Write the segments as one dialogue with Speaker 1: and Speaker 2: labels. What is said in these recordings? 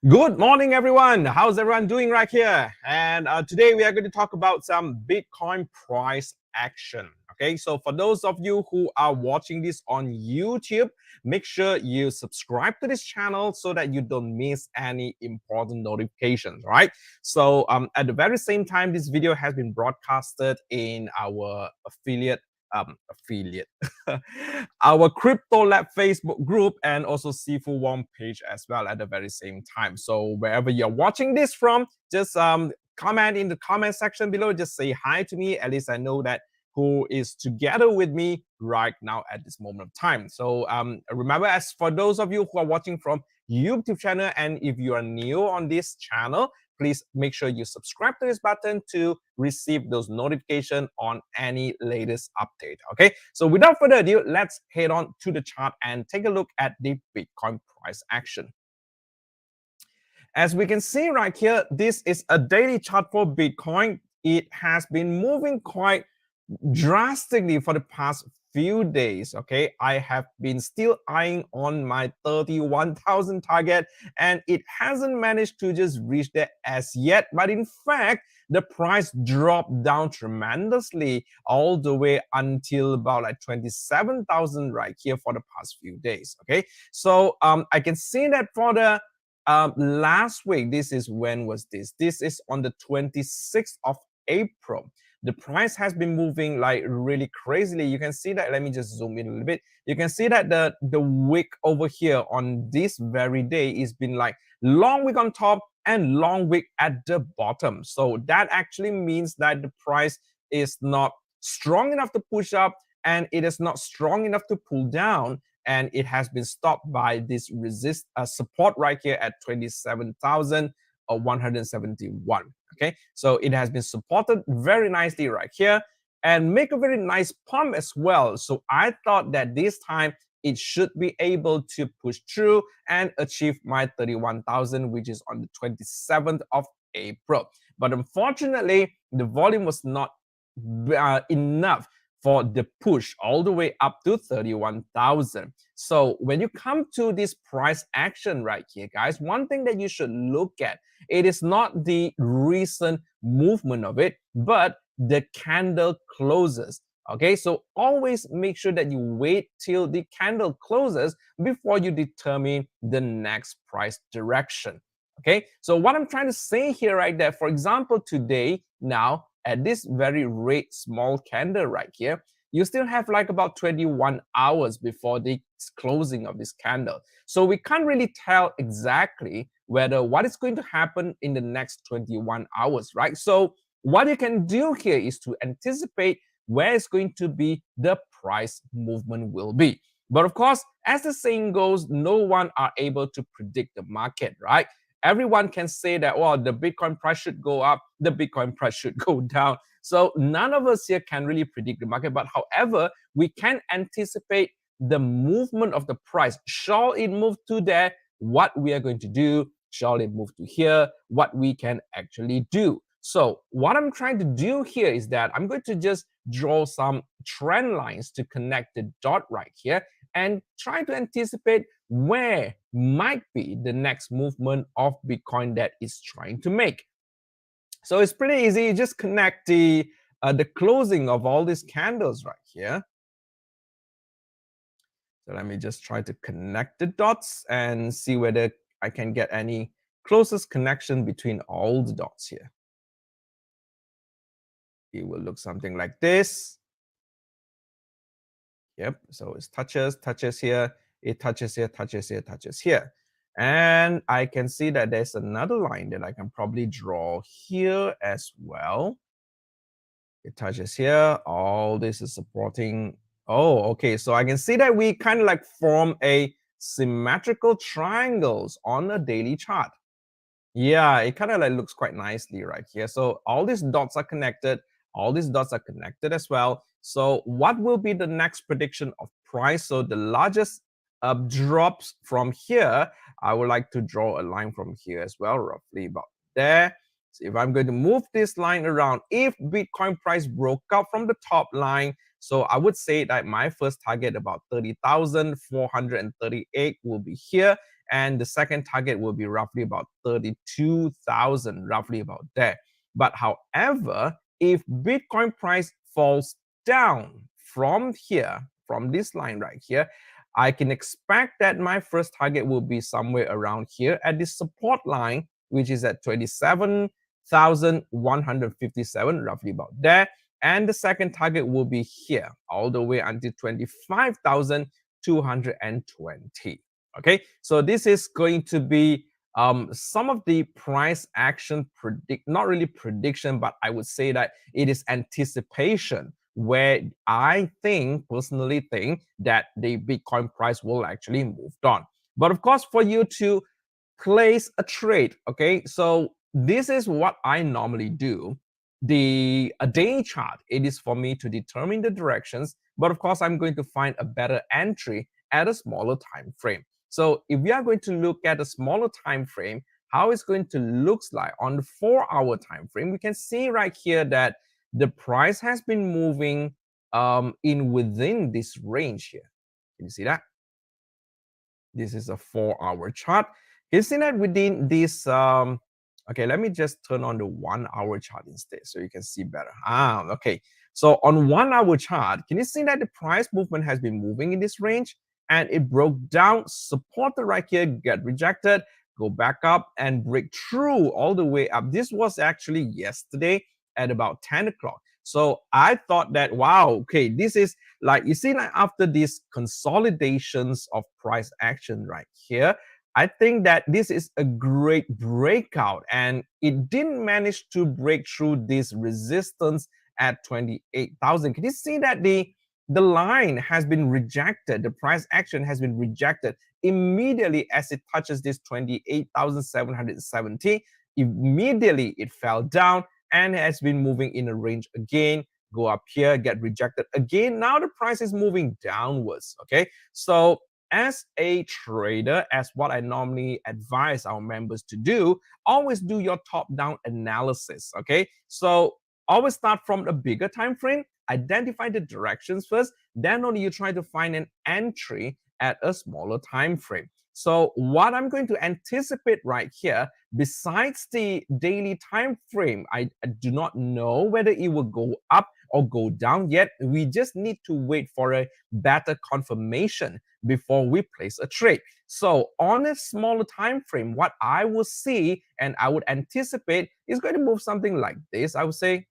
Speaker 1: Good morning, everyone. How's everyone doing right here? And today we are going to talk about some Bitcoin price action. Okay, so for those of you who are watching this on YouTube, make sure you subscribe to this channel so that you don't miss any important notifications, right? So at the very same time, this video has been broadcasted in our affiliate our crypto lab Facebook group and also Sifu Wong page as well at the very same time. So wherever you're watching this from, just comment in the comment section below. Just say hi to me. At least I know that who is together with me right now at this moment of time. So remember, as for those of you who are watching from YouTube channel, and if you are new on this channel, please make sure you subscribe to this button to receive those notifications on any latest update. Okay, so without further ado, let's head on to the chart and take a look at the Bitcoin price action. As we can see right here, this is a daily chart for Bitcoin. It has been moving quite drastically for the past few days. Okay, I have been still eyeing on my 31,000 target, and it hasn't managed to just reach there as yet. But in fact, the price dropped down tremendously all the way until about like 27,000 right here for the past few days. Okay, so I can see that for the last week, this is when was this? This is on the 26th of April. The price has been moving like really crazily. You can see that. Let me just zoom in a little bit. You can see that the wick over here on this very day is been like long wick on top and long wick at the bottom. So that actually means that the price is not strong enough to push up and it is not strong enough to pull down, and it has been stopped by this support right here at 27,171. Okay, so it has been supported very nicely right here and make a very nice pump as well. So I thought that this time it should be able to push through and achieve my 31,000, which is on the 27th of April. But unfortunately, the volume was not enough for the push all the way up to 31,000. So when you come to this price action right here, guys, one thing that you should look at, it is not the recent movement of it, but the candle closes. Okay, so always make sure that you wait till the candle closes before you determine the next price direction. Okay, so what I'm trying to say here right there, for example, today, now, at this very red small candle right here, you still have like about 21 hours before the closing of this candle. So we can't really tell exactly whether what is going to happen in the next 21 hours, right? So what you can do here is to anticipate where it's going to be the price movement will be. But of course, as the saying goes, no one are able to predict the market, right? Everyone can say that, well, the Bitcoin price should go up, the Bitcoin price should go down. So none of us here can really predict the market. But however, we can anticipate the movement of the price. Shall it move to there? What we are going to do? Shall it move to here? What we can actually do? So what I'm trying to do here is that I'm going to just draw some trend lines to connect the dot right here and try to anticipate where might be the next movement of Bitcoin that is trying to make. So it's pretty easy. You just connect the closing of all these candles right here. So let me just try to connect the dots and see whether I can get any closest connection between all the dots here. It will look something like this. Yep, so it touches here, it touches here, touches here, touches here. And I can see that there's another line that I can probably draw here as well. It touches here, all this is supporting. Oh, okay, so I can see that we kind of like form a symmetrical triangles on a daily chart. Yeah, it kind of like looks quite nicely right here. So all these dots are connected. All these dots are connected as well. So what will be the next prediction of price? So the largest drops from here, I would like to draw a line from here as well, roughly about there. So if I'm going to move this line around, if Bitcoin price broke out from the top line, So I would say that my first target about 30,438 will be here, and the second target will be roughly about 32,000, roughly about there. But however, if Bitcoin price falls down from here, from this line right here, I can expect that my first target will be somewhere around here at this support line, which is at 27,157, roughly about there. And the second target will be here, all the way until 25,220. Okay, so this is going to be some of the price action not really prediction, but I would say that it is anticipation where I personally think that the Bitcoin price will actually move on. But of course, for you to place a trade, okay, so this is what I normally do. A day chart, it is for me to determine the directions, but of course, I'm going to find a better entry at a smaller time frame. So if we are going to look at a smaller time frame, how it's going to look like on the 4-hour time frame, we can see right here that the price has been moving in within this range here. Can you see that? This is a 4-hour chart. You see that within this okay, let me just turn on the 1-hour chart instead so you can see better. Okay. So on 1-hour chart, can you see that the price movement has been moving in this range and it broke down, supported right here, get rejected, go back up and break through all the way up. This was actually yesterday at about 10 o'clock. So I thought that, wow, okay, this is like, you see, like after these consolidations of price action right here, I think that this is a great breakout, and it didn't manage to break through this resistance at 28,000. Can you see that the line has been rejected? The price action has been rejected immediately as it touches this 28,770. Immediately it fell down and has been moving in a range again, go up here, get rejected again. Now the price is moving downwards. Okay, so as a trader, as what I normally advise our members to do, always do your top-down analysis. Okay, so always start from the bigger time frame, identify the directions first, then only you try to find an entry at a smaller time frame. So what I'm going to anticipate right here, besides the daily time frame, I do not know whether it will go up or go down yet. We just need to wait for a better confirmation before we place a trade. So on a smaller time frame, what I will see and I would anticipate is going to move something like this. I would say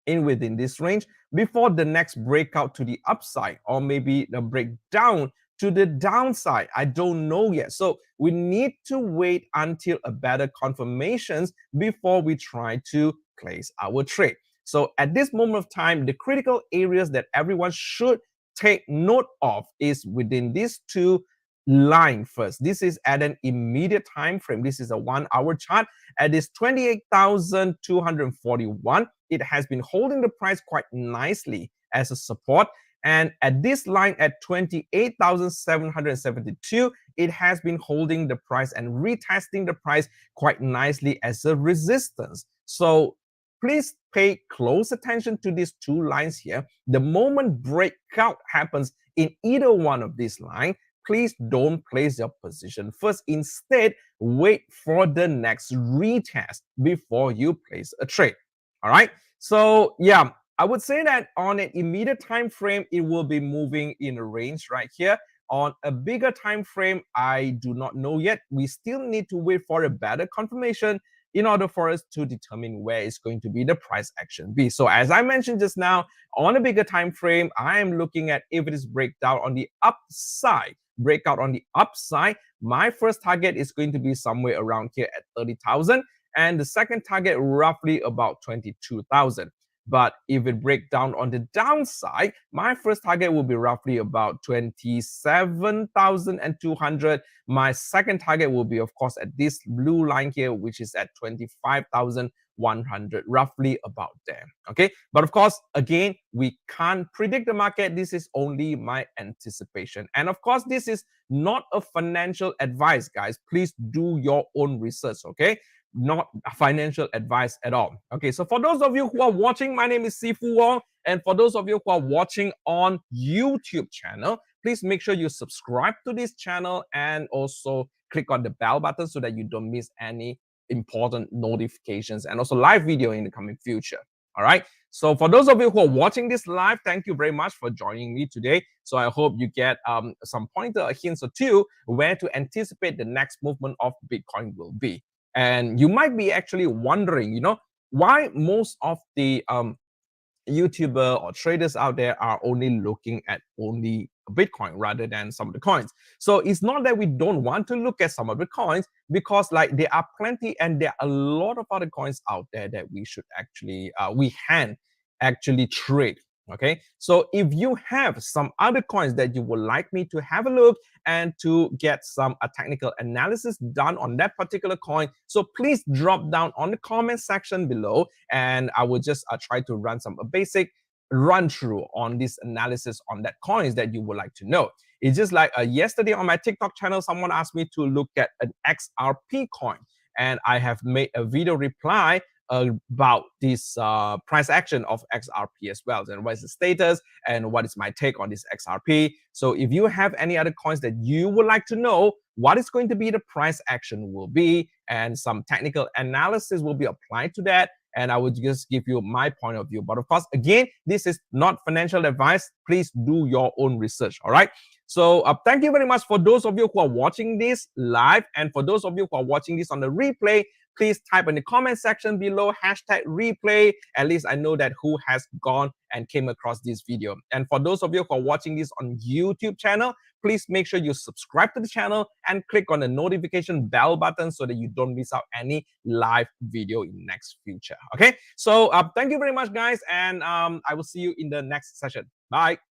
Speaker 1: in within this range before the next breakout to the upside, or maybe the breakdown to the downside. I don't know yet. So we need to wait until a better confirmations before we try to place our trade. So at this moment of time, the critical areas that everyone should take note of is within these two line first. This is at an immediate time frame. This is a 1-hour chart at this 28,241. It has been holding the price quite nicely as a support. And at this line at 28,772, it has been holding the price and retesting the price quite nicely as a resistance. So please pay close attention to these two lines here. The moment breakout happens in either one of these lines, please don't place your position first. Instead, wait for the next retest before you place a trade. All right. So yeah, I would say that on an immediate time frame, it will be moving in a range right here. On a bigger time frame, I do not know yet. We still need to wait for a better confirmation in order for us to determine where it's going to be the price action be. So as I mentioned just now, on a bigger time frame, I am looking at if it is breakdown on the upside. Breakout on the upside, my first target is going to be somewhere around here at 30,000, and the second target roughly about 22,000. But if it breaks down on the downside, my first target will be roughly about 27,200. My second target will be, of course, at this blue line here, which is at 25,100, roughly about there. Okay, but of course, again, we can't predict the market. This is only my anticipation. And of course, this is not a financial advice, guys. Please do your own research, okay? not financial advice at all. Okay, so for those of you who are watching, my name is Sifu Wong, and for those of you who are watching on YouTube channel, please make sure you subscribe to this channel and also click on the bell button so that you don't miss any important notifications and also live video in the coming future. All right. So for those of you who are watching this live, thank you very much for joining me today. So I hope you get some pointer hints or two where to anticipate the next movement of Bitcoin will be. And you might be actually wondering, why most of the YouTuber or traders out there are only looking at only Bitcoin rather than some of the coins. So it's not that we don't want to look at some of the coins, because like there are plenty and there are a lot of other coins out there that we should actually we can actually trade. Okay, so if you have some other coins that you would like me to have a look and to get some technical analysis done on that particular coin, so please drop down on the comment section below, and I will just try to run some basic run through on this analysis on that coins that you would like to know. It's just like yesterday on my TikTok channel, someone asked me to look at an XRP coin, and I have made a video reply about this price action of XRP as well, and what is the status and what is my take on this XRP. So if you have any other coins that you would like to know what is going to be the price action will be, and some technical analysis will be applied to that, and I would just give you my point of view. But of course, again, this is not financial advice. Please do your own research. All right. So thank you very much for those of you who are watching this live, and for those of you who are watching this on the replay, please type in the comment section below #replay. At least I know that who has gone and came across this video. And for those of you who are watching this on YouTube channel, please make sure you subscribe to the channel and click on the notification bell button so that you don't miss out any live video in next future. Okay, so thank you very much, guys, and I will see you in the next session. Bye.